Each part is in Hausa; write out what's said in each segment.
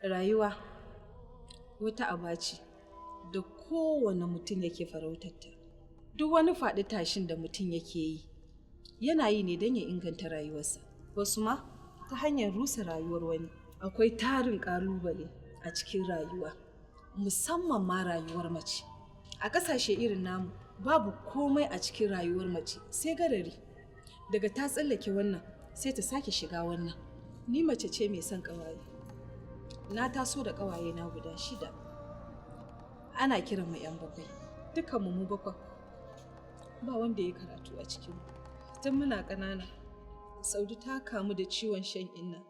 Rayuwa wata aba ce da kowane mutum yake farautarta. Duk wani faɗi tashin da mutum yake yi, yana yi ne don ya inganta rayuwarsa. Wasu ma ta hanyar rusa rayuwar wani. Akwai tarin ƙalubale a cikin rayuwa, musamman ma rayuwar mace. A ƙasashe irin namu, babu komai a cikin rayuwar mace sai garari. Daga ta tsallake wannan, sai ta sake shiga wannan. Ni mace ce mai son ƙawaye. Na taso da ƙawaye na guda 6. Ana kiran mu 'yan bakwai. Dukkanmu mu bakwai. Ba wanda ya karatu a cikinmu. Tun muna ƙanana, Saude ta kamu da ciwon shan inna.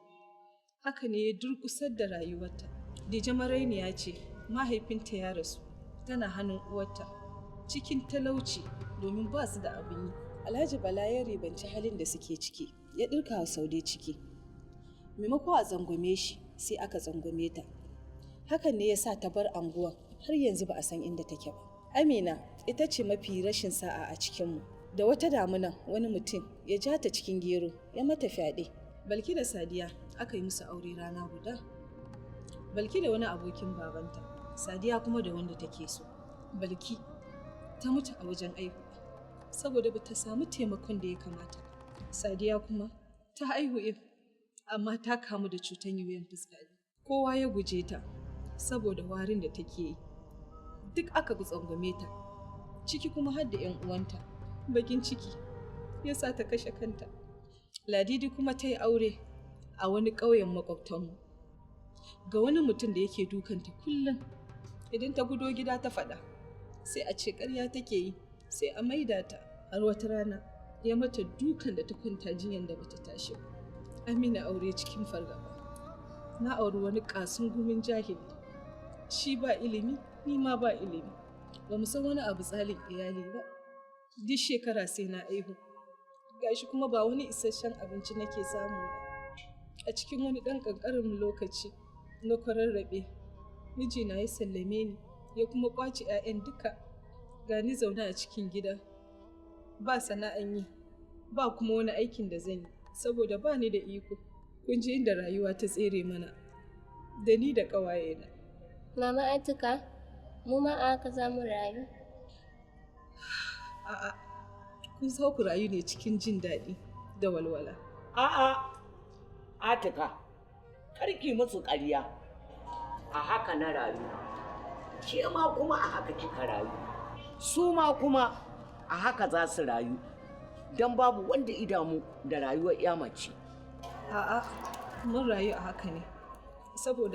Haka ne ya durƙusar da rayuwarta. Dije marainiya ce, mahaifinta ya rasu. Tana hannun uwarta, cikin talauci domin ba su da abin yi. Alhaji Bala ya ribanci halin da suke ciki, ya ɗirka wa Saude ciki. Maimako a tsangwame shi, sai aka tsangwame ta. Hakan ne ya sa ta bar anguwa, har yanzu ba a san inda take ba. Amina ita ce mafi rashin sa'a a cikinmu. Da wata damuna wani mutum ya ja ta cikin gero, ya mata fyaɗe. Balki da Sadiya aka yi musu aure rana guda. Balki da wani abokin babanta, Sadiya kuma da wanda take so. Balki ta mutu a wajen aihuwa saboda ba ta samu taimakon da ya kamata. Sadiya kuma ta haihu amma ta kamu da cutar yoyon fitsari. Kowa ya guje ta saboda warin da take yi. Duk aka bi tsangwame ta, ciki kuma har da 'yan uwanta. Bakin ciki ya sa ta kashe kanta. Ladidi kuma ta yi aure a wani ƙauyen makwabtanmu ga wani mutum da yake dukanta kullum. Idan ta gudo gida ta faɗa, sai a ce ƙarya take yi, sai a maida ta. Har wata rana ya mata dukan da ta kwanta jinyar da bata tashi ba. Amina aure cikin fargaba. Na auri wani ƙasungumin jahili. Shi ba ilimi, ni ma ba ilimi. Ba mu san wani abu tsalin iyali ba. Duk shekara sai na aihu. Gashi kuma ba wani isasshen abinci nake samu ba. A cikin wani ɗan ƙanƙanin lokaci na kwararrabe, mijina ya sallame ni, ya kuma ƙwace 'ya'yan duka. Gani zaune a cikin gida, ba sana'an yi, ba kuma wani aikin da zan yi, saboda ba ni da iko. Kun ji inda rayuwa ta tsere mana, da ni da ƙawayena. Mama Atika, mu ma a haka za mu rayu? A'a, kun so ku rayu ne cikin jin daɗi da walwala. A'a, Atika, karki musu ƙarya. A haka na rayu. Ke ma kuma a haka kika rayu. Su ma kuma a haka za su rayu. Don babu wanda idamu da rayuwar 'ya mace. A'a, mun rayu a haka ne, saboda